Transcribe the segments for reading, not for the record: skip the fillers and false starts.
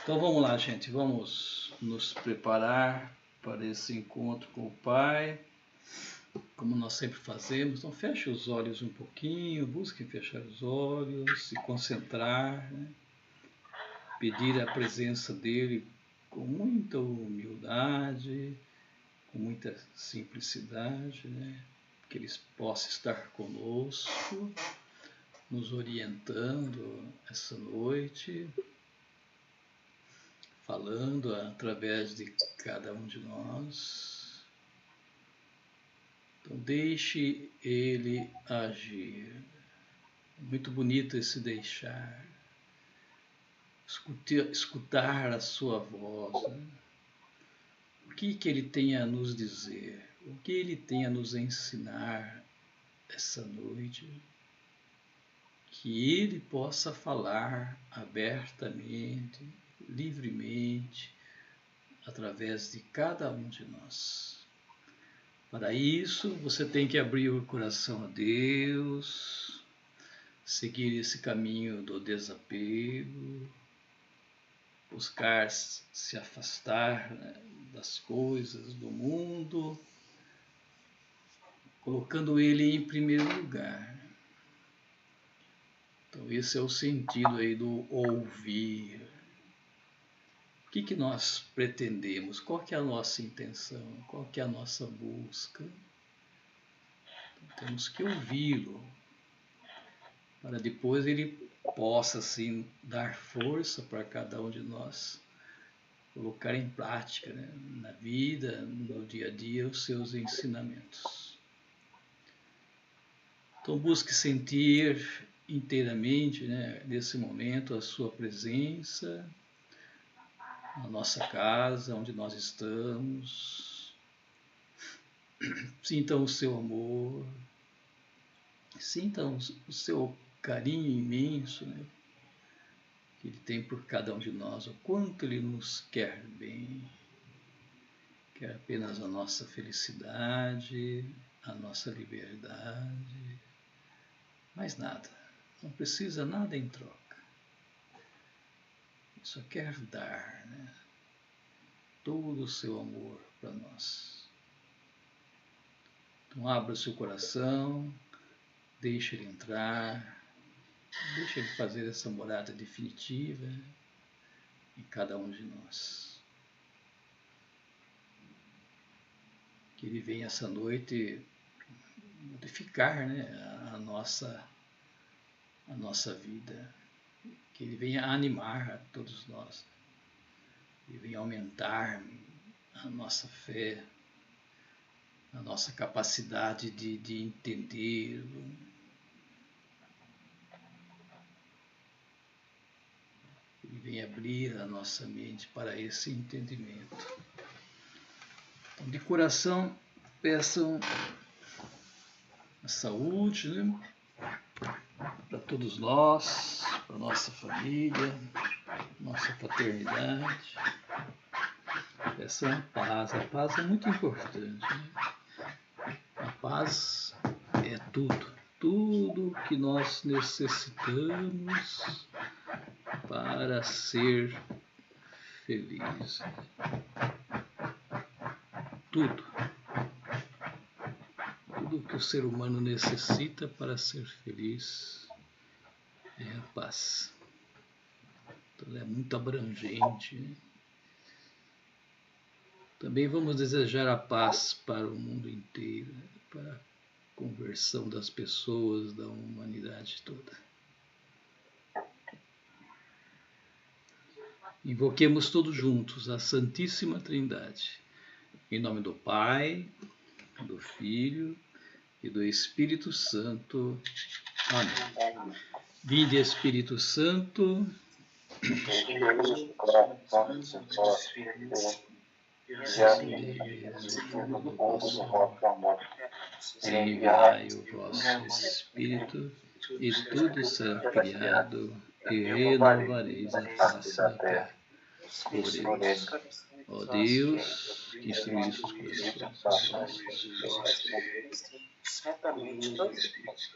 Então vamos lá, gente, vamos nos preparar para esse encontro com o Pai, como nós sempre fazemos. Então feche os olhos um pouquinho, busque fechar os olhos, se concentrar, né? Pedir a presença dele com muita humildade, com muita simplicidade, né? Que ele possa estar conosco, nos orientando essa noite, falando através de cada um de nós. Então deixe ele agir. Muito bonito esse deixar. Escutar a sua voz. Né? O que ele tem a nos dizer? O que ele tem a nos ensinar essa noite? Que ele possa falar abertamente, livremente, através de cada um de nós. Para isso, você tem que abrir o coração a Deus, seguir esse caminho do desapego, buscar se afastar, né, das coisas do mundo, colocando ele em primeiro lugar. Então esse é o sentido aí do ouvir. O que nós pretendemos? Qual que é a nossa intenção? Qual que é a nossa busca? Então, temos que ouvi-lo, para depois ele possa assim dar força para cada um de nós colocar em prática, né, na vida, no dia a dia, os seus ensinamentos. Então busque sentir inteiramente, né, nesse momento a sua presença na nossa casa, onde nós estamos. Sintam o seu amor, sintam o seu carinho imenso, né, que ele tem por cada um de nós, o quanto ele nos quer bem, quer apenas a nossa felicidade, a nossa liberdade, mais nada, não precisa nada em troca, ele só quer dar, né, todo o seu amor para nós. Então abra o seu coração, deixe ele entrar, deixe ele fazer essa morada definitiva em cada um de nós. Que ele venha essa noite modificar, né, a nossa vida. Que ele venha animar a todos nós. Que ele venha aumentar a nossa fé, a nossa capacidade de entendê-lo. Ele venha abrir a nossa mente para esse entendimento. Então, de coração, peçam a saúde, né, para todos nós, para nossa família, nossa fraternidade. Peçam a paz. A paz é muito importante, né? A paz é tudo que nós necessitamos para ser feliz. Tudo que o ser humano necessita para ser feliz é a paz. Então é muito abrangente, né? Também vamos desejar a paz para o mundo inteiro, né? Para a conversão das pessoas, da humanidade toda. Invoquemos todos juntos a Santíssima Trindade, em nome do Pai, do Filho e do Espírito Santo. Amém. Vinde, Espírito Santo, enviai o vosso Espírito, e tudo será criado, e renovareis a face da terra. Oremos. Ó Deus, que instruísse os corações dos vossos certamente todos os Espíritos,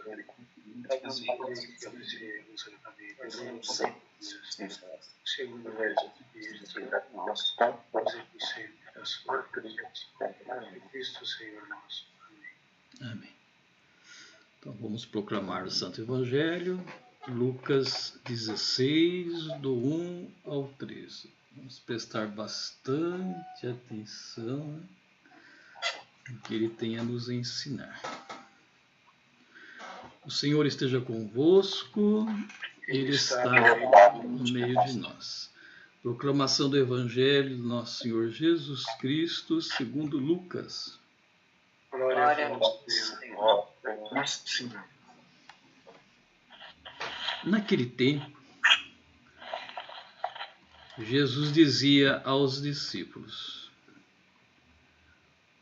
segundo o verso que diz aqui, nós topos e sempre a sua cruz, Cristo Senhor nosso. Amém. Amém. Então vamos proclamar o Santo Evangelho, Lucas 16, do 1 ao 13. Vamos prestar bastante atenção no que ele tem a nos ensinar. O Senhor esteja convosco, Ele está no meio de nós. Proclamação do Evangelho do nosso Senhor Jesus Cristo, segundo Lucas. Glória a vós, Senhor. Nosso Senhor. Naquele tempo, Jesus dizia aos discípulos: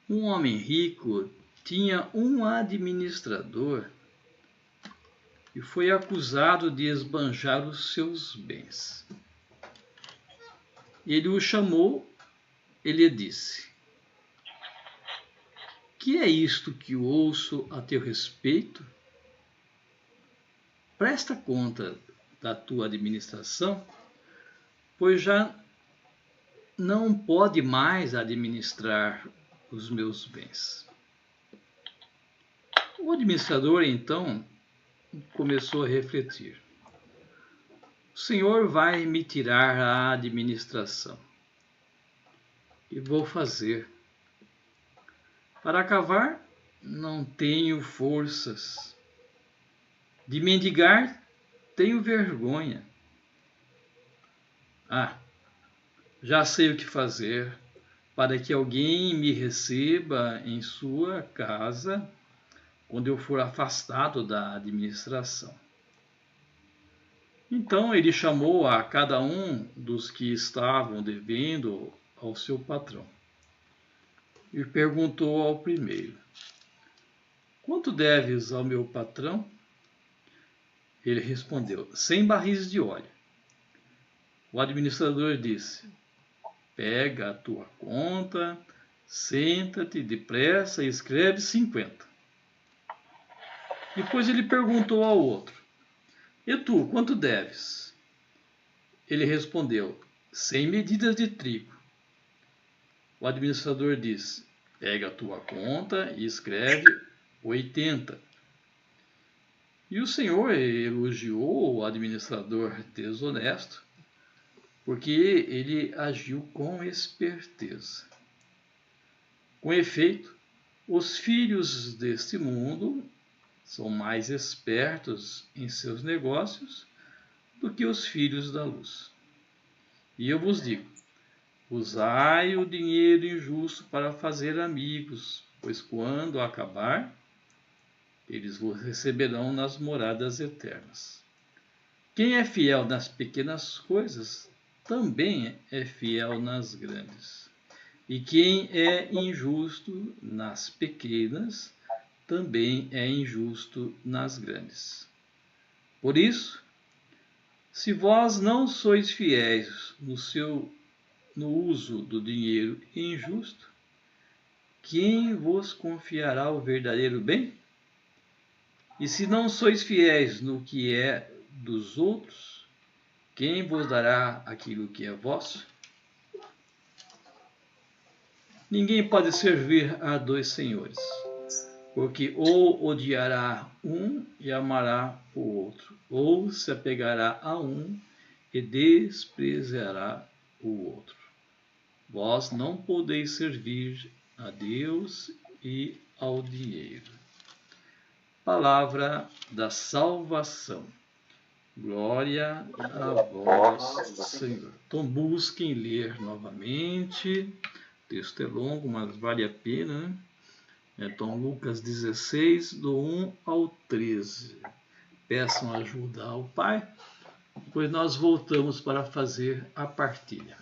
um homem rico tinha um administrador e foi acusado de esbanjar os seus bens. Ele o chamou e lhe disse: que é isto que ouço a teu respeito? Presta conta da tua administração, pois já não pode mais administrar os meus bens. O administrador, então, começou a refletir: o Senhor vai me tirar a administração. E vou fazer. Para cavar, não tenho forças. De mendigar, tenho vergonha. Já sei o que fazer para que alguém me receba em sua casa quando eu for afastado da administração. Então ele chamou a cada um dos que estavam devendo ao seu patrão e perguntou ao primeiro: quanto deves ao meu patrão? Ele respondeu: 100 barris de óleo. O administrador disse: pega a tua conta, senta-te depressa e escreve 50. Depois ele perguntou ao outro: e tu, quanto deves? Ele respondeu: 100 medidas de trigo. O administrador disse: pega a tua conta e escreve 80. E o Senhor elogiou o administrador desonesto, porque ele agiu com esperteza. Com efeito, os filhos deste mundo são mais espertos em seus negócios do que os filhos da luz. E eu vos digo: usai o dinheiro injusto para fazer amigos, pois quando acabar, eles vos receberão nas moradas eternas. Quem é fiel nas pequenas coisas, também é fiel nas grandes. E quem é injusto nas pequenas, também é injusto nas grandes. Por isso, se vós não sois fiéis no uso do dinheiro injusto, quem vos confiará o verdadeiro bem? E se não sois fiéis no que é dos outros, quem vos dará aquilo que é vosso? Ninguém pode servir a dois senhores, porque ou odiará um e amará o outro, ou se apegará a um e desprezará o outro. Vós não podeis servir a Deus e ao dinheiro. Palavra da salvação. Glória a vós, Senhor. Então busquem ler novamente. O texto é longo, mas vale a pena, né? Então, Lucas 16, do 1 ao 13. Peçam ajuda ao Pai, depois nós voltamos para fazer a partilha.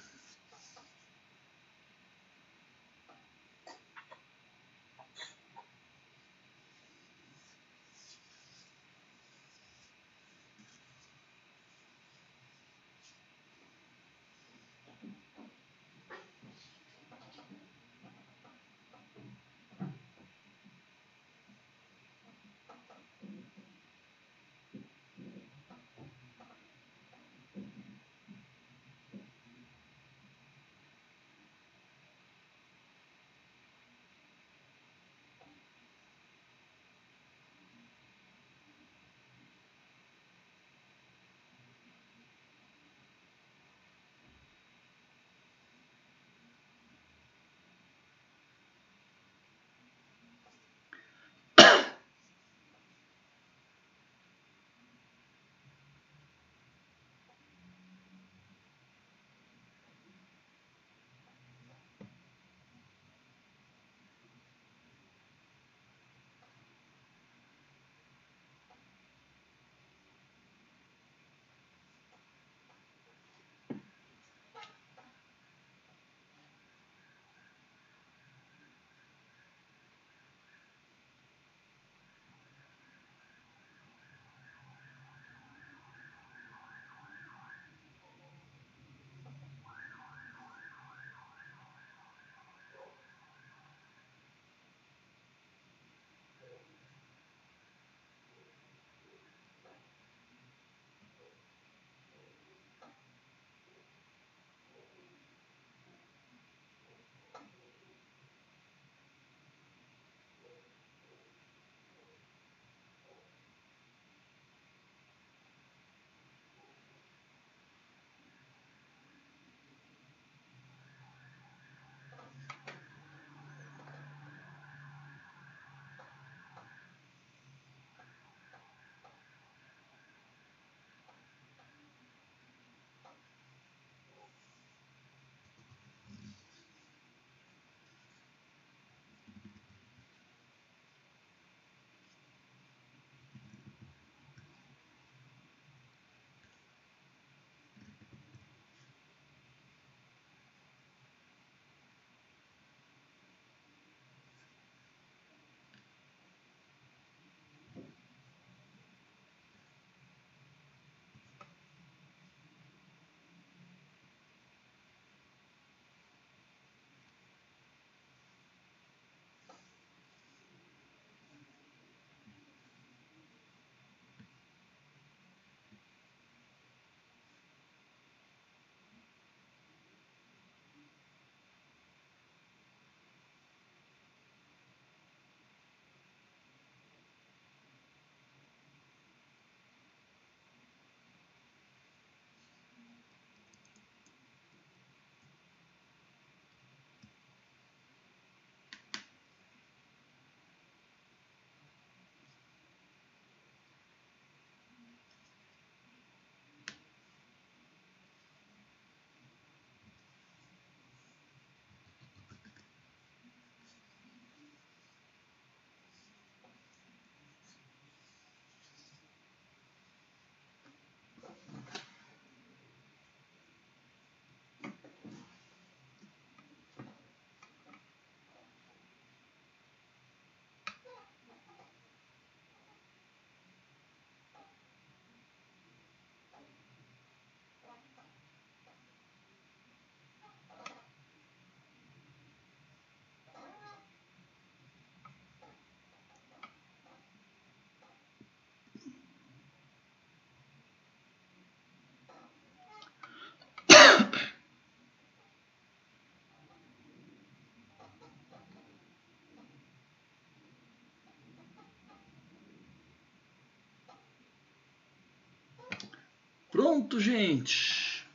Pronto, gente.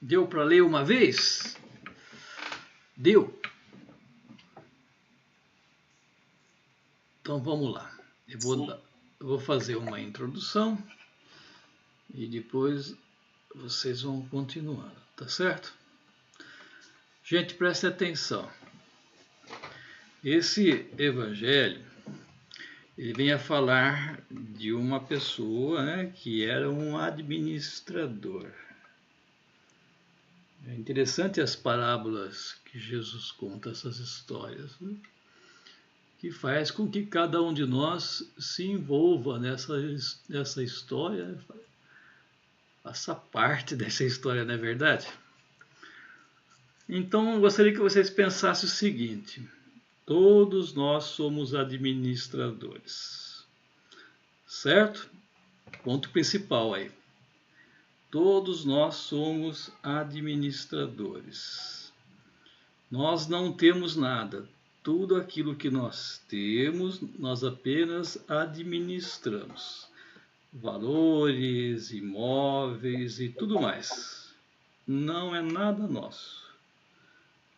Deu para ler uma vez? Deu? Então vamos lá. Eu vou fazer uma introdução e depois vocês vão continuando, tá certo? Gente, preste atenção. Esse evangelho, ele vem a falar de uma pessoa, né, que era um administrador. É interessante as parábolas que Jesus conta, essas histórias, né, que faz com que cada um de nós se envolva nessa história, faça parte dessa história, não é verdade? Então, eu gostaria que vocês pensassem o seguinte: todos nós somos administradores, certo? Ponto principal aí. Todos nós somos administradores. Nós não temos nada. Tudo aquilo que nós temos, nós apenas administramos. Valores, imóveis e tudo mais. Não é nada nosso.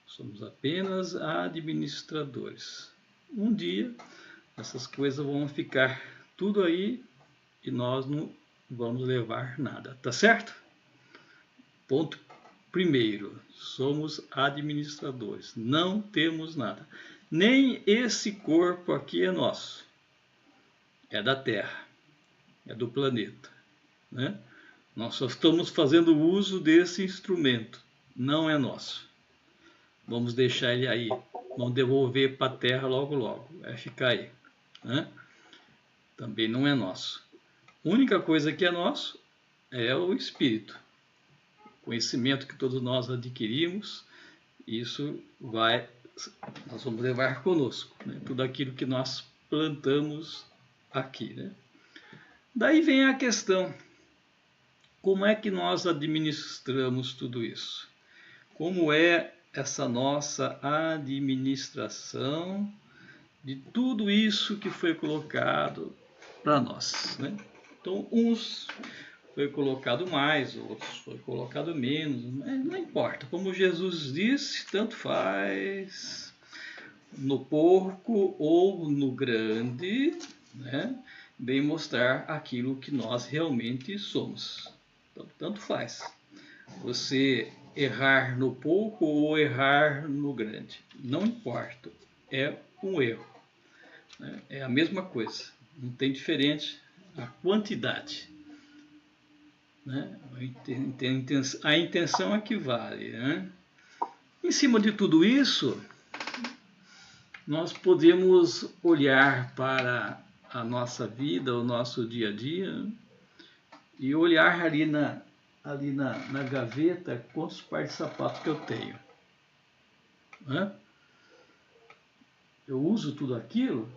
Somos apenas administradores. Um dia, essas coisas vão ficar tudo aí e nós não vamos levar nada, tá certo? Ponto primeiro, somos administradores, não temos nada. Nem esse corpo aqui é nosso, é da Terra, é do planeta, né? Nós só estamos fazendo uso desse instrumento, não é nosso. Vamos deixar ele aí, vamos devolver para a Terra logo logo, vai ficar aí, né? Também não é nosso. A única coisa que é nosso é o espírito, o conhecimento que todos nós adquirimos. Isso nós vamos levar conosco, né? Tudo aquilo que nós plantamos aqui, né? Daí vem a questão: como é que nós administramos tudo isso? Como é essa nossa administração de tudo isso que foi colocado para nós, né? Então, uns foi colocado mais, outros foi colocado menos, mas não importa. Como Jesus disse, tanto faz, no porco ou no grande, né? Bem mostrar aquilo que nós realmente somos. Então, tanto faz você errar no pouco ou errar no grande. Não importa, é um erro, né? É a mesma coisa, não tem diferente a quantidade, né? A intenção é que vale, né? Em cima de tudo isso, nós podemos olhar para a nossa vida, o nosso dia a dia, e olhar ali na gaveta quantos pares de sapato que eu tenho, né? Eu uso tudo aquilo?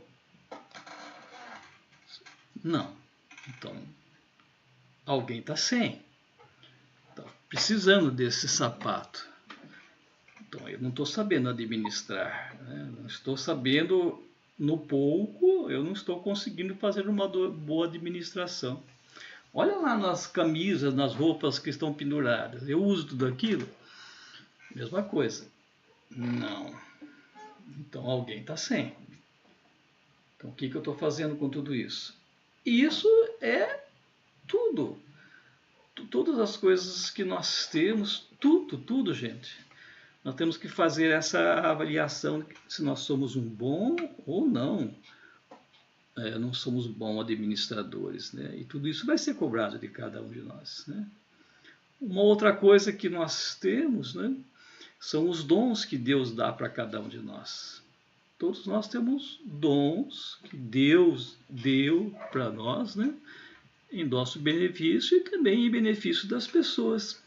Não. Então, alguém está sem, está precisando desse sapato. Então, eu não estou sabendo administrar, né? Não estou sabendo no pouco, eu não estou conseguindo fazer uma boa administração. Olha lá nas camisas, nas roupas que estão penduradas. Eu uso tudo aquilo? Mesma coisa. Não. Então, alguém está sem. Então, o que eu estou fazendo com tudo isso? Isso é tudo. Todas as coisas que nós temos, tudo, gente. Nós temos que fazer essa avaliação se nós somos um bom ou não. Não somos bons administradores, né? E tudo isso vai ser cobrado de cada um de nós, né? Uma outra coisa que nós temos, né, são os dons que Deus dá para cada um de nós. Todos nós temos dons que Deus deu para nós, né, em nosso benefício e também em benefício das pessoas.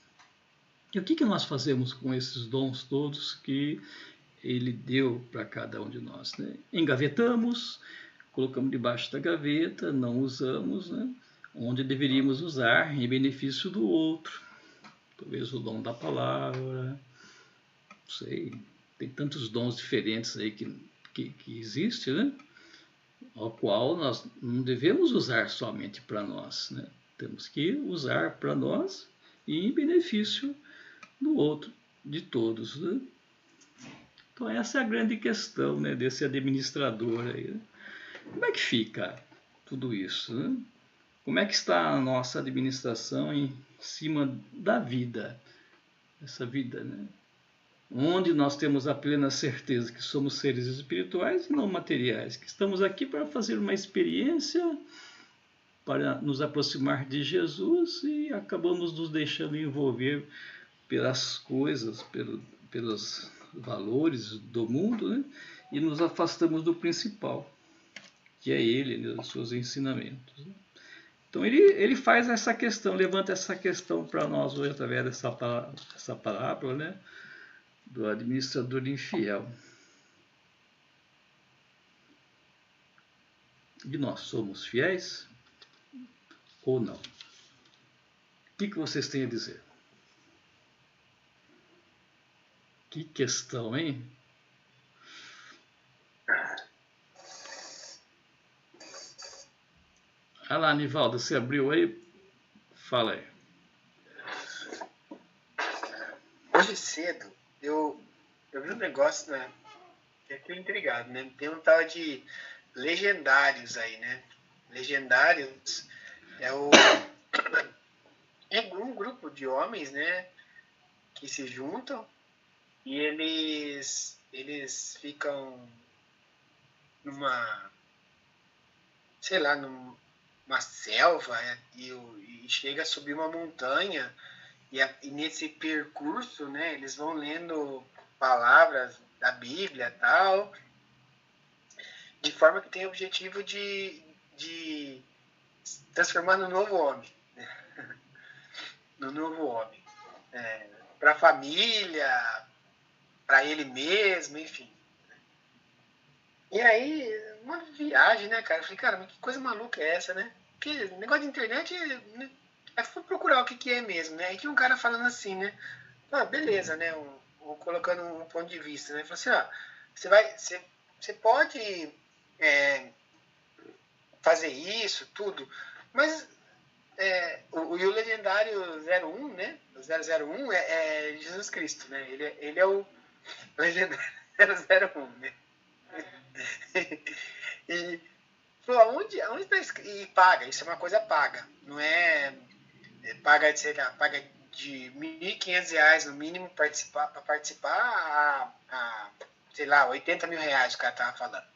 E o que nós fazemos com esses dons todos que Ele deu para cada um de nós, né? Engavetamos, colocamos debaixo da gaveta, não usamos, né, onde deveríamos usar em benefício do outro. Talvez o dom da palavra, não sei, tem tantos dons diferentes aí que existe, né? Ao qual nós não devemos usar somente para nós, né? Temos que usar para nós e em benefício do outro, de todos. Né? Então essa é a grande questão, né, desse administrador aí. Né? Como é que fica tudo isso? Né? Como é que está a nossa administração em cima da vida? Essa vida, né? Onde nós temos a plena certeza que somos seres espirituais e não materiais, que estamos aqui para fazer uma experiência, para nos aproximar de Jesus e acabamos nos deixando envolver pelas coisas, pelos valores do mundo, né? E nos afastamos do principal, que é Ele, né? Os seus ensinamentos. Né? Então ele faz essa questão, levanta essa questão para nós hoje através dessa parábola, né? Do administrador infiel. E nós somos fiéis ou não? O que vocês têm a dizer? Que questão, hein? Ah lá, Nivaldo, você abriu aí? Fala aí. Hoje cedo, eu vi um negócio, né? Que eu fiquei intrigado, né? Tem um tal de legendários aí, né? Legendários é um grupo de homens, né? Que se juntam e eles ficam numa, sei lá, numa selva, né? E chega a subir uma montanha e nesse percurso, né? Eles vão lendo palavras da Bíblia e tal, de forma que tem o objetivo de transformar no novo homem. No novo homem. Para a família, para ele mesmo, enfim. E aí, uma viagem, né, cara? Eu falei, cara, mas que coisa maluca é essa, né? Porque negócio de internet, né? Aí fui procurar o que é mesmo, né? Aí tinha um cara falando assim, né? Ah, beleza, né? Colocando um ponto de vista, né? Falou assim, ó, você pode fazer isso, tudo, mas o legendário 01, né? O 001 é Jesus Cristo, né? Ele é o legendário 01, né? E falou, aonde tá escrito? E paga, isso é uma coisa paga, não é paga, sei lá, paga de R$ 1.500 no mínimo para participar a, sei lá, R$ 80 mil o cara tava falando.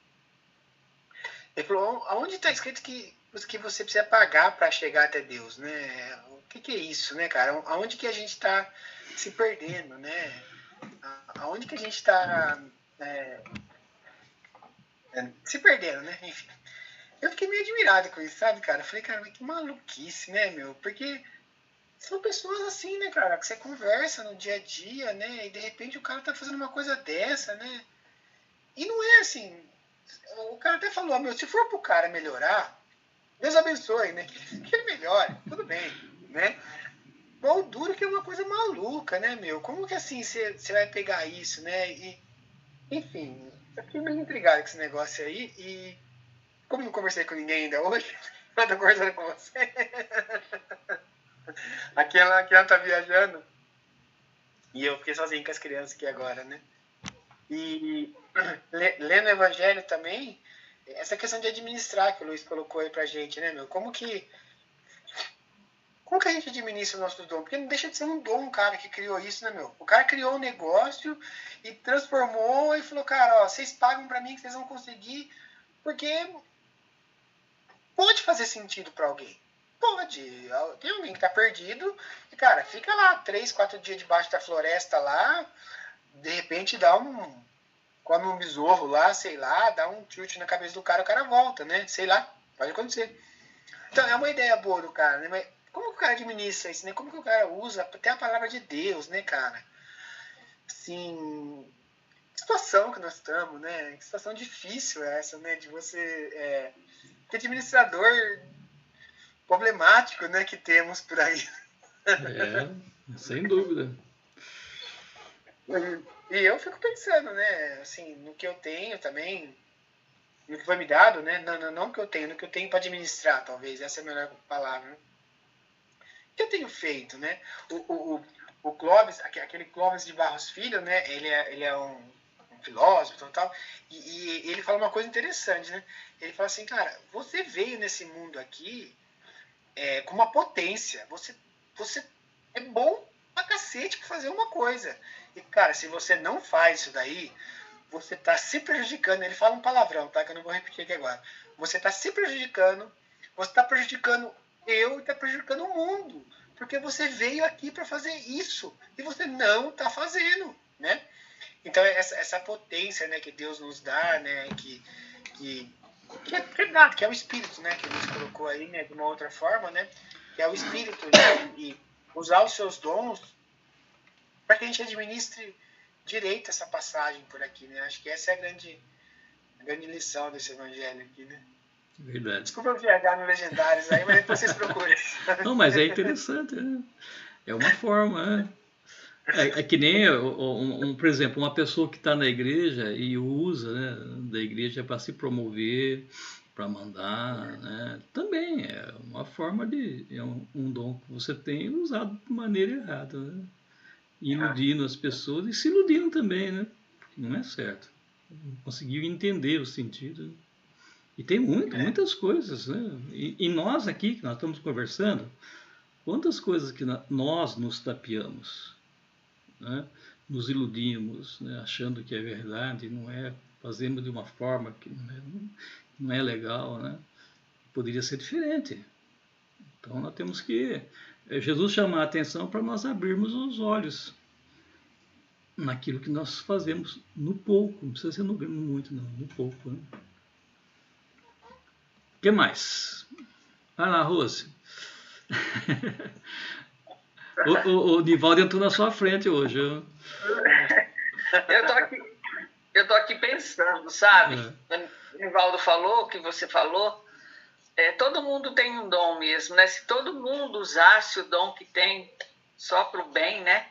Ele falou, aonde está escrito que você precisa pagar para chegar até Deus, né? O que é isso, né, cara? Aonde que a gente está se perdendo, né? Aonde que a gente está se perdendo, né? Enfim. Eu fiquei meio admirado com isso, sabe, cara? Eu falei, cara, que maluquice, né, meu? Porque são pessoas assim, né, cara? Que você conversa no dia a dia, né? E de repente o cara tá fazendo uma coisa dessa, né? E não é assim. O cara até falou, meu, se for pro cara melhorar, Deus abençoe, né? Que ele melhore, tudo bem, né? Mas o duro que é uma coisa maluca, né, meu? Como que assim você vai pegar isso, né? E, enfim, eu fiquei meio intrigado com esse negócio aí e como não conversei com ninguém ainda hoje, eu tô conversando com você. Aquela tá viajando e eu fiquei sozinho com as crianças aqui agora, né? E lendo o Evangelho também, essa questão de administrar que o Luiz colocou aí pra gente, né, meu? Como que a gente administra o nosso dom? Porque não deixa de ser um dom, cara, que criou isso, né, meu? O cara criou um negócio e transformou e falou, cara, ó, vocês pagam pra mim que vocês vão conseguir, porque pode fazer sentido pra alguém. Pode. Tem alguém que tá perdido e, cara, fica lá 3, 4 dias debaixo da floresta lá, de repente come um besouro lá, sei lá, dá um chute na cabeça do cara, o cara volta, né? Sei lá, pode acontecer. Então, é uma ideia boa do cara, né? Mas como que o cara administra isso, né? Como que o cara usa até a palavra de Deus, né, cara? Assim, que situação que nós estamos, né? Que situação difícil é essa, né? De você... que administrador problemático, né? Que temos por aí. Sem dúvida. E eu fico pensando, né? Assim, no que eu tenho também, no que foi me dado, né? Não que eu tenho, no que eu tenho para administrar, talvez. Essa é a melhor palavra, né? que eu tenho feito, né? O Clóvis, aquele Clóvis de Barros Filho, né? Ele é um filósofo e tal, e ele fala uma coisa interessante, né? Ele fala assim, cara, você veio nesse mundo aqui com uma potência, você é bom pra cacete pra fazer uma coisa. E, cara, se você não faz isso daí, você tá se prejudicando. Ele fala um palavrão, tá? Que eu não vou repetir aqui agora. Você tá se prejudicando, você tá prejudicando eu e tá prejudicando o mundo. Porque você veio aqui para fazer isso e você não tá fazendo, né? Então, essa potência, né, que Deus nos dá, né, que é verdade, que é o Espírito, né, que nos colocou aí, né, de uma outra forma, né, que é o Espírito, né, e usar os seus dons para que a gente administre direito essa passagem por aqui, né? Acho que essa é a grande lição desse evangelho aqui, né? Verdade. Desculpa eu viajar no Legendários aí, mas depois vocês procurem. Não, mas é interessante, né? É uma forma, né? É que nem, por exemplo, uma pessoa que está na igreja e usa, né, da igreja para se promover, para mandar, né? Também é uma forma é um dom que você tem usado de maneira errada, né? Iludindo as pessoas e se iludindo também, né? Porque não é certo. Não conseguiu entender o sentido, né? E tem muitas coisas, né? E nós aqui, que nós estamos conversando, quantas coisas que nós nos tapeamos, né? Nos iludimos, né? Achando que é verdade, não é, fazemos de uma forma que não é legal, né? Poderia ser diferente. Então nós temos que Jesus chamar a atenção para nós abrirmos os olhos naquilo que nós fazemos no pouco, não precisa ser no muito, não, no pouco, né? O que mais? Vai lá, Rose. O Nivaldo entrou na sua frente hoje. Eu tô aqui pensando, sabe? O Nivaldo falou, o que você falou, todo mundo tem um dom mesmo, né? Se todo mundo usasse o dom que tem só para o bem, né?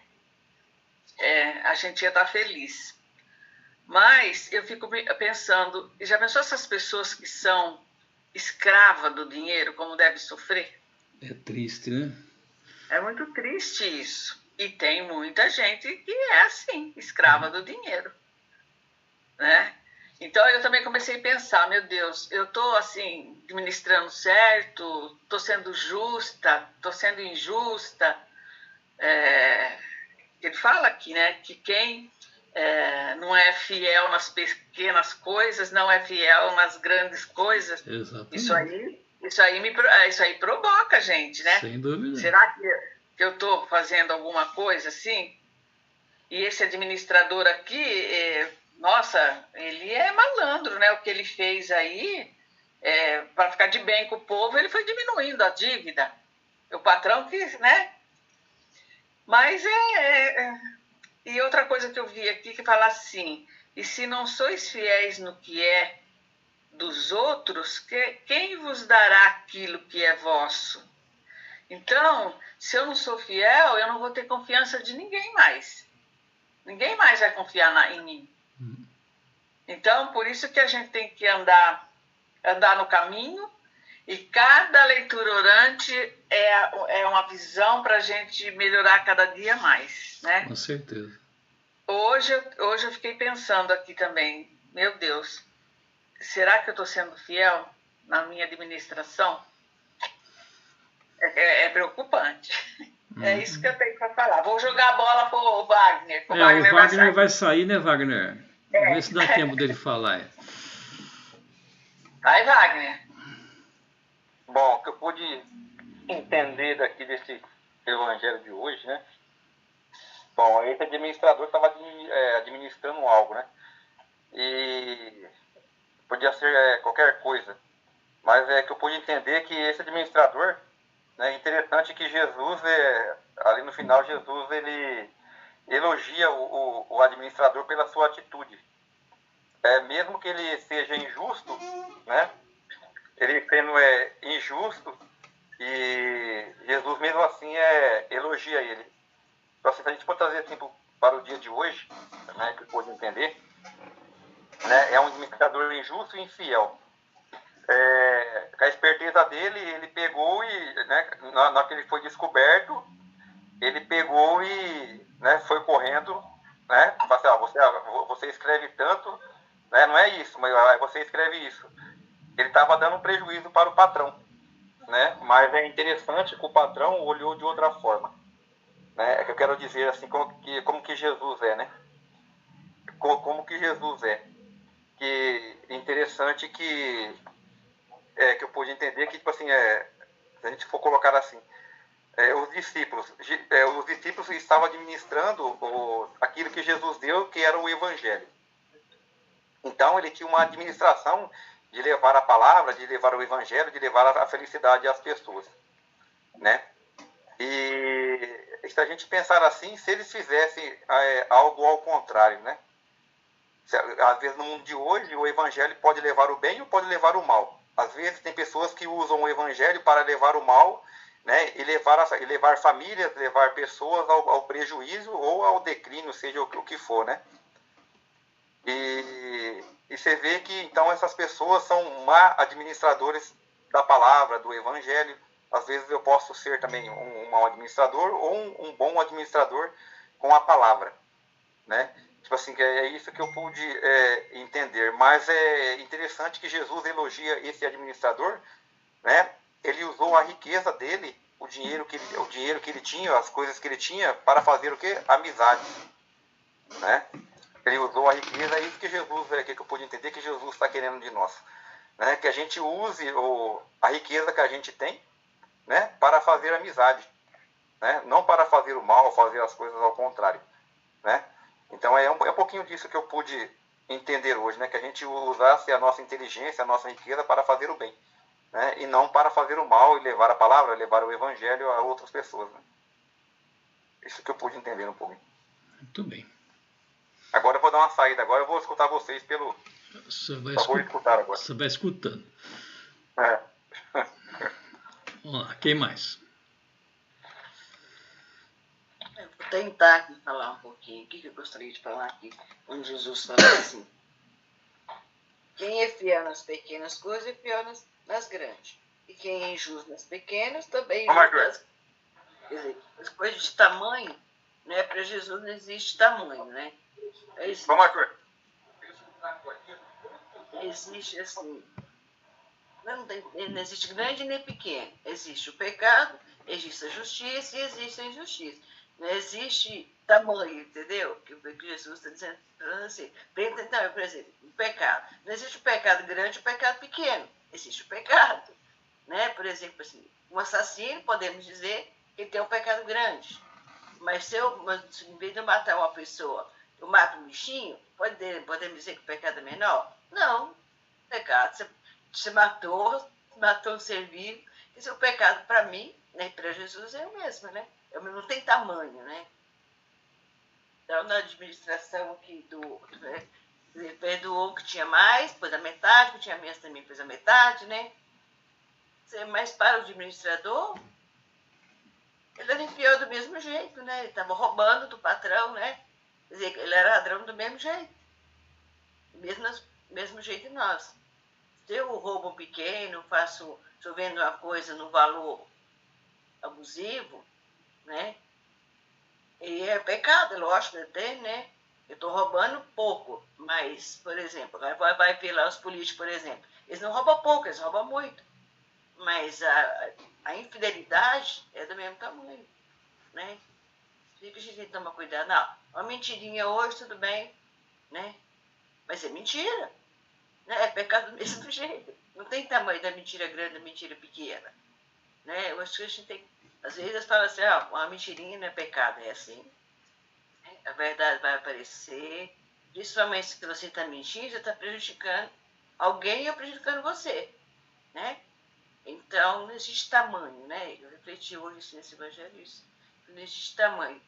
A gente ia estar feliz. Mas eu fico pensando, já pensou essas pessoas que são escravas do dinheiro, como deve sofrer? É triste, né? É muito triste isso. E tem muita gente que é assim, escrava do dinheiro, né? Então eu também comecei a pensar, meu Deus, eu estou assim, administrando certo, estou sendo justa, estou sendo injusta. Ele fala aqui, né, que quem não é fiel nas pequenas coisas, não é fiel nas grandes coisas. Exatamente. Isso aí provoca a gente, né? Sem dúvida. Será que eu estou fazendo alguma coisa assim? E esse administrador aqui, nossa, ele é malandro, né? O que ele fez aí, para ficar de bem com o povo, ele foi diminuindo a dívida. O patrão quis, né? Mas E outra coisa que eu vi aqui que fala assim, e se não sois fiéis no que é dos outros, quem vos dará aquilo que é vosso? Então, se eu não sou fiel, eu não vou ter confiança de ninguém mais. Ninguém mais vai confiar em mim. Então, por isso que a gente tem que andar no caminho, e cada leitura orante é uma visão para a gente melhorar cada dia mais, né? Com certeza. Hoje eu fiquei pensando aqui também, meu Deus, será que eu estou sendo fiel na minha administração? É preocupante. É isso que eu tenho para falar. Vou jogar a bola para o Wagner. O Wagner vai sair, né, Wagner? Vamos ver se dá tempo dele falar. Vai, Wagner. Bom, o que eu pude entender daqui desse evangelho de hoje, né? Bom, esse administrador estava administrando algo, né? E podia ser qualquer coisa. Mas que eu pude entender que esse administrador, né, interessante que Jesus, ali no final, Jesus ele elogia o administrador pela sua atitude. Mesmo que ele seja injusto, né? Ele sendo injusto, e Jesus mesmo assim elogia ele. Então, se a gente for trazer assim, para o dia de hoje, né, que eu pude entender, né, é um administrador injusto e infiel. com a esperteza dele, ele pegou e, né, na hora que ele foi descoberto, ele pegou e, né, foi correndo, né, falou assim, você escreve tanto, né, não é isso, mas você escreve isso. Ele estava dando um prejuízo para o patrão, né, mas é interessante que o patrão olhou de outra forma, né, é que eu quero dizer assim, como que Jesus é, né, como que Jesus é, que é interessante que eu pude entender que, tipo assim, se a gente for colocar assim, os discípulos estavam administrando aquilo que Jesus deu, que era o Evangelho. Então, ele tinha uma administração de levar a palavra, de levar o Evangelho, de levar a felicidade às pessoas, né? E se a gente pensar assim, se eles fizessem algo ao contrário, né? Às vezes, no mundo de hoje, o Evangelho pode levar o bem ou pode levar o mal. Às vezes, tem pessoas que usam o Evangelho para levar o mal, né, e levar famílias, levar pessoas ao prejuízo ou ao declínio, seja o que for, né? E você vê que, então, essas pessoas são má administradores da palavra, do Evangelho. Às vezes eu posso ser também um mau administrador ou um bom administrador com a palavra, né? Tipo assim, é isso que eu pude entender. Mas é interessante que Jesus elogia esse administrador, né? Ele usou a riqueza dele, o dinheiro que ele tinha, as coisas que ele tinha, para fazer o quê? Amizade, né? Ele usou a riqueza, é isso que Jesus, que eu pude entender que Jesus está querendo de nós, né? Que a gente use a riqueza que a gente tem, né? Para fazer amizade, né? Não para fazer o mal, fazer as coisas ao contrário, né? Então é um pouquinho disso que eu pude entender hoje, né? Que a gente usasse a nossa inteligência, a nossa riqueza para fazer o bem, né? E não para fazer o mal e levar a palavra, levar o Evangelho a outras pessoas, né? Isso que eu pude entender um pouquinho. Muito bem. Agora eu vou dar uma saída, agora eu vou escutar vocês pelo... Você vai escutar agora. Você vai escutando. Vamos lá, quem mais? Eu vou tentar aqui falar um pouquinho. O que eu gostaria de falar aqui? Onde Jesus fala assim: quem é fiel nas pequenas coisas é fiel nas grandes. E quem é injusto nas pequenas também é injusto nas... Quer dizer, as coisas de tamanho, né? Para Jesus não existe tamanho, né? Vamos, Arthur. Existe assim. Não existe grande nem pequeno. Existe o pecado, existe a justiça e existe a injustiça. Não existe tamanho, entendeu? Que Jesus está dizendo assim. Então, por exemplo, o pecado. Não existe o pecado grande e o pecado pequeno. Existe o pecado, né? Por exemplo, assim, um assassino, podemos dizer que ele tem um pecado grande. Mas se em vez de eu matar uma pessoa, eu mato um bichinho, podemos dizer que o pecado é menor? Não. O pecado, você matou um ser vivo. Esse é o pecado para mim, né? Para Jesus é o mesmo, né? Não tem tamanho, né? Então, na administração aqui ele perdoou o que tinha mais, pôs a metade, o que tinha menos também pôs a metade, né? Mas para o administrador, ele era infiel do mesmo jeito, né? Ele estava roubando do patrão, né? Quer dizer, ele era ladrão do mesmo jeito. Mesmo jeito de nós. Se eu roubo um pequeno, estou vendo uma coisa no valor abusivo, né? E é pecado, lógico, até, né? Eu estou roubando pouco, mas, por exemplo, vai ver lá os políticos, por exemplo, eles não roubam pouco, eles roubam muito. Mas a infidelidade é do mesmo tamanho, né? Por que a gente tem que tomar cuidado? Não, uma mentirinha hoje, tudo bem, né? Mas é mentira, né? É pecado do mesmo jeito. Não tem tamanho da mentira grande, da mentira pequena, né? Eu acho que a gente tem... Às vezes eles falam assim, uma mentirinha não é pecado, é assim. A verdade vai aparecer, principalmente se você está mentindo, você está prejudicando alguém ou prejudicando você, né? Então, não existe tamanho, né? Eu refleti hoje nesse evangelho isso. Não existe tamanho.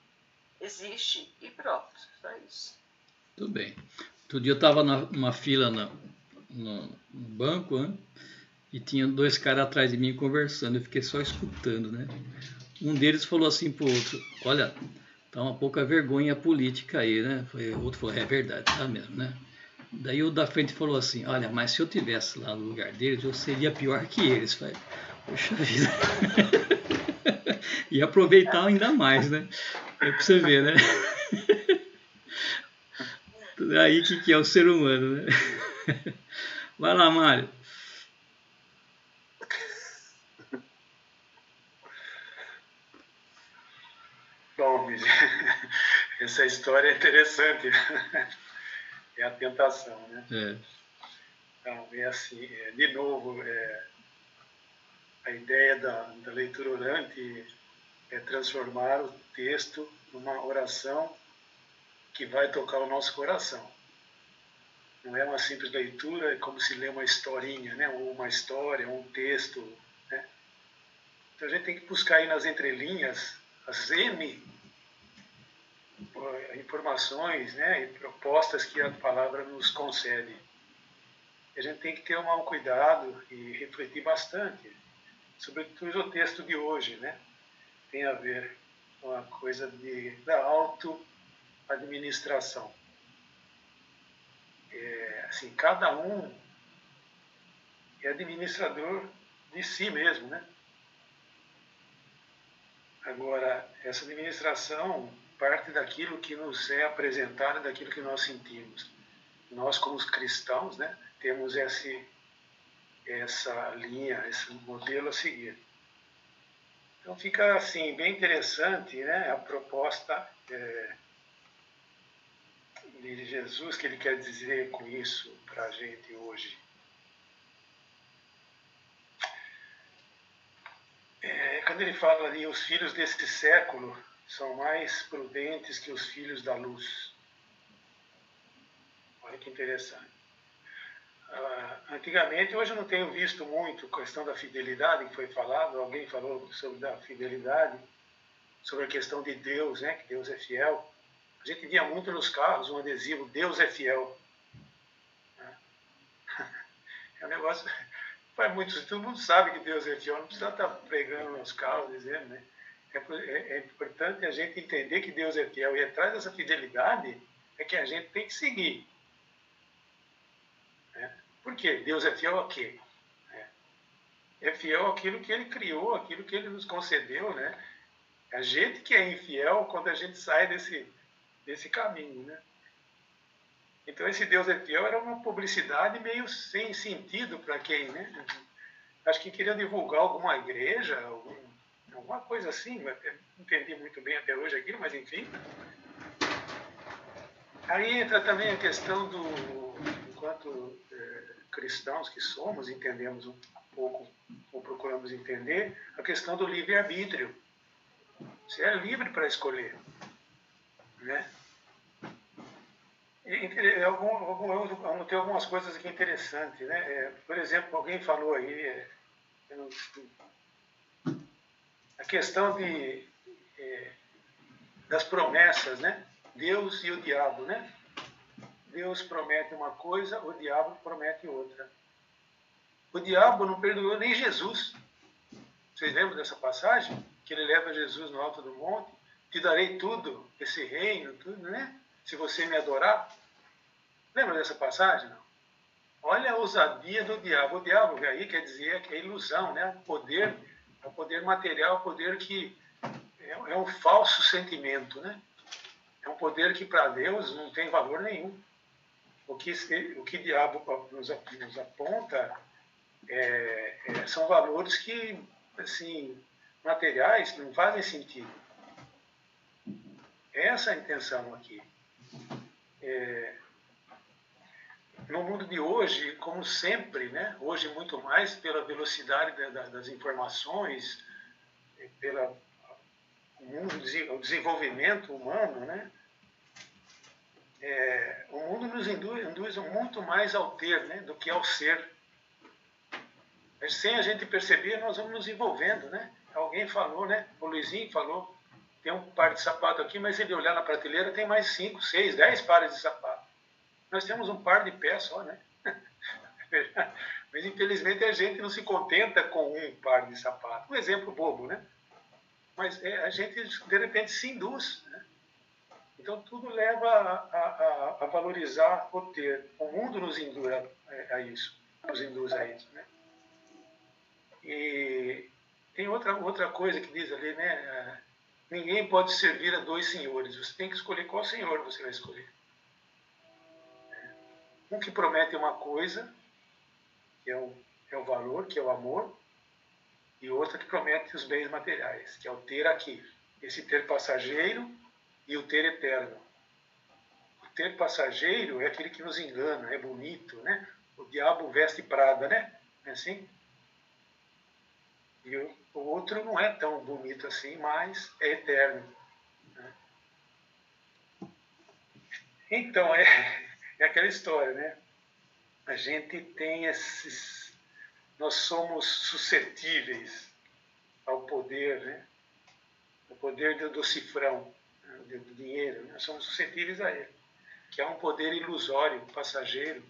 Existe e pronto, só isso. Tudo bem. Outro dia eu estava numa fila no banco, né? E tinha 2 caras atrás de mim conversando. Eu fiquei só escutando, né? Um deles falou assim pro outro: olha, tá uma pouca vergonha política aí, né? O outro falou: é verdade, tá mesmo, né? Daí o da frente falou assim, olha, mas se eu tivesse lá no lugar deles, eu seria pior que eles. Falei, poxa vida. E aproveitar ainda mais, né? É pra você ver, né? Aí que é o ser humano, né? Vai lá, Mário. Bom, essa história é interessante. É a tentação, né? Então, é assim, de novo, a ideia da leitura orante é transformar o texto numa oração que vai tocar o nosso coração. Não é uma simples leitura, é como se lê uma historinha, né? Ou uma história, um texto, né? Então a gente tem que buscar aí nas entrelinhas as informações, né? E propostas que a palavra nos concede. A gente tem que ter um cuidado e refletir bastante, sobretudo o texto de hoje, né? Tem a ver com a coisa da auto-administração. Assim, cada um é administrador de si mesmo, né? Agora, essa administração parte daquilo que nos é apresentado, daquilo que nós sentimos. Nós, como cristãos, né, temos essa linha, esse modelo a seguir. Então fica assim bem interessante, né, a proposta de Jesus, que ele quer dizer com isso para a gente hoje. Quando ele fala ali, os filhos desse século são mais prudentes que os filhos da luz. Olha que interessante. Antigamente, hoje eu não tenho visto muito a questão da fidelidade que foi falado, alguém falou sobre a fidelidade, sobre a questão de Deus, né, que Deus é fiel. A gente via muito nos carros um adesivo, Deus é fiel. É um negócio, todo mundo sabe que Deus é fiel, não precisa estar pregando nos carros, dizendo, né? É importante a gente entender que Deus é fiel, e atrás dessa fidelidade é que a gente tem que seguir. Por quê? Deus é fiel a quê? É fiel àquilo que Ele criou, àquilo que Ele nos concedeu, né? A gente que é infiel quando a gente sai desse caminho, né? Então esse Deus é fiel era uma publicidade meio sem sentido para quem, né? Acho que queria divulgar alguma igreja, alguma coisa assim, não entendi muito bem até hoje aquilo, mas enfim. Aí entra também a questão enquanto cristãos que somos, entendemos um pouco, ou procuramos entender, a questão do livre-arbítrio. Você é livre para escolher, né? Eu anotei algumas coisas aqui interessantes, né? Por exemplo, alguém falou aí a questão das promessas, né? Deus e o diabo, né? Deus promete uma coisa, o diabo promete outra. O diabo não perdoou nem Jesus. Vocês lembram dessa passagem? Que ele leva Jesus no alto do monte, te darei tudo, esse reino, tudo, né? Se você me adorar. Lembra dessa passagem? Não? Olha a ousadia do diabo. O diabo aí quer dizer que é ilusão, né? O poder material, o poder que é um falso sentimento, né? É um poder que para Deus não tem valor nenhum. O que o diabo nos aponta são valores que, assim, materiais não fazem sentido. Essa é a intenção aqui. No mundo de hoje, como sempre, né? Hoje muito mais pela velocidade das informações, pelo o desenvolvimento humano, né? O mundo nos induz muito mais ao ter, né, do que ao ser. Mas sem a gente perceber, nós vamos nos envolvendo, né? Alguém falou, né? O Luizinho falou, tem um par de sapato aqui, mas se ele olhar na prateleira tem mais 5, 6, 10 pares de sapato. Nós temos um par de pés só, né? Mas infelizmente a gente não se contenta com um par de sapato. Um exemplo bobo, né? Mas a gente de repente se induz, né? Então, tudo leva a valorizar o ter. O mundo nos induz a isso. Nos induz a isso, né? E tem outra coisa que diz ali, né? Ninguém pode servir a dois senhores. Você tem que escolher qual senhor você vai escolher. Um que promete uma coisa, que é o valor, que é o amor, e outra que promete os bens materiais, que é o ter aqui. Esse ter passageiro e o ter eterno. O ter passageiro é aquele que nos engana, é bonito, né? O diabo veste Prada, né? Não é assim? E o outro não é tão bonito assim, mas é eterno. Né? Então, é aquela história, né? A gente tem esses... Nós somos suscetíveis ao poder, né? O poder do cifrão, né? Do dinheiro. Nós somos suscetíveis a ele, que é um poder ilusório, passageiro.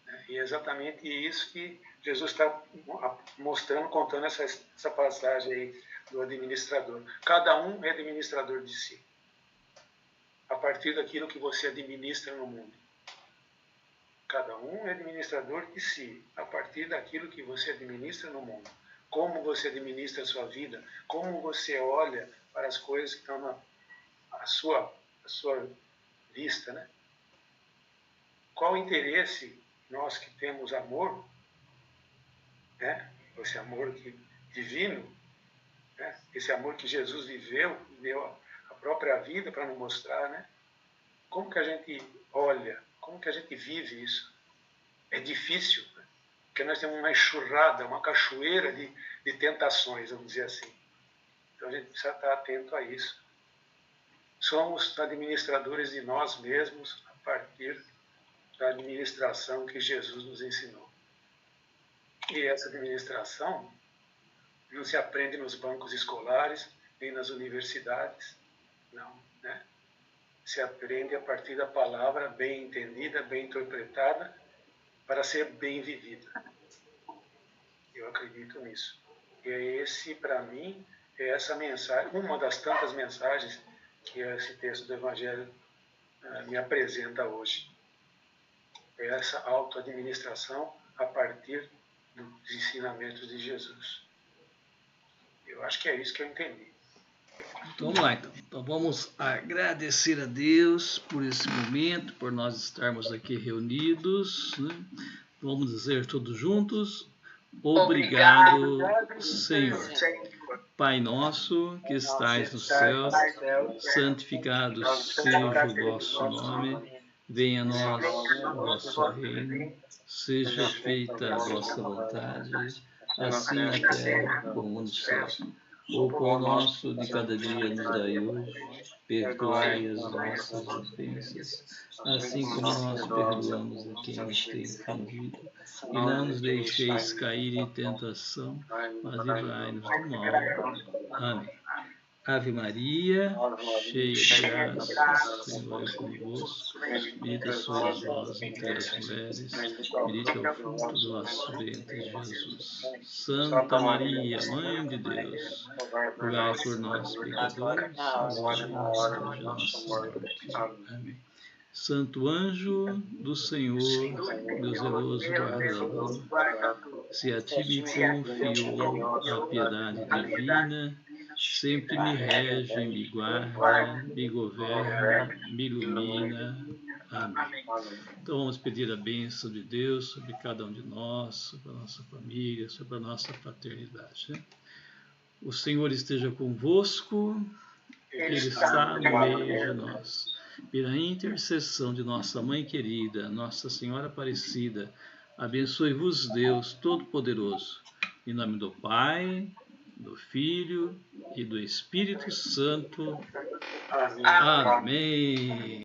Né? E é exatamente isso que Jesus está mostrando, contando essa passagem aí do administrador. Cada um é administrador de si, a partir daquilo que você administra no mundo. Cada um é administrador de si, a partir daquilo que você administra no mundo. Como você administra a sua vida, como você olha para as coisas que estão à sua vista, né? Qual o interesse, nós que temos amor, né? Esse amor divino, né? Esse amor que Jesus viveu, deu a própria vida para nos mostrar, né? Como que a gente olha, como que a gente vive isso? É difícil, né? Porque nós temos uma enxurrada, uma cachoeira de tentações, vamos dizer assim. Então a gente precisa estar atento a isso. Somos administradores de nós mesmos a partir da administração que Jesus nos ensinou. E essa administração não se aprende nos bancos escolares, nem nas universidades, não, né? Se aprende a partir da palavra bem entendida, bem interpretada, para ser bem vivida. Eu acredito nisso. E esse, para mim, é essa mensagem, uma das tantas mensagens que esse texto do Evangelho me apresenta hoje. É essa autoadministração a partir dos ensinamentos de Jesus. Eu acho que é isso que eu entendi. Então, vamos lá, então. Então, vamos agradecer a Deus por esse momento, por nós estarmos aqui reunidos, né? Vamos dizer todos juntos: obrigado, Senhor. Pai nosso que estais no céu, santificado seja o vosso nome, venha a nós o vosso reino, seja feita a vossa vontade, assim na terra como no céu. O pão nosso de cada dia nos dai hoje, perdoai as nossas ofensas, assim como nós perdoamos a quem nos tem ofendido, e não nos deixeis cair em tentação, mas livrai-nos do mal. Amém. Ave Maria, cheia de graça, o Senhor é convosco, bendita sois vós entre as mulheres, bendito é o fruto do vosso ventre, Jesus. Santa Maria, Mãe de Deus, rogai por nós, pecadores, agora e na hora de nossa morte. Amém. Santo anjo do Senhor, meu zeloso guardador, se a ti me confiou a piedade divina, sempre me rege, me guarda, me governa, me ilumina. Amém. Então vamos pedir a bênção de Deus sobre cada um de nós, sobre a nossa família, sobre a nossa fraternidade. Né? O Senhor esteja convosco, Ele está no meio de nós. Pela intercessão de nossa Mãe querida, Nossa Senhora Aparecida, abençoe-vos Deus Todo-Poderoso, em nome do Pai, do Filho e do Espírito Santo. Amém. Amém.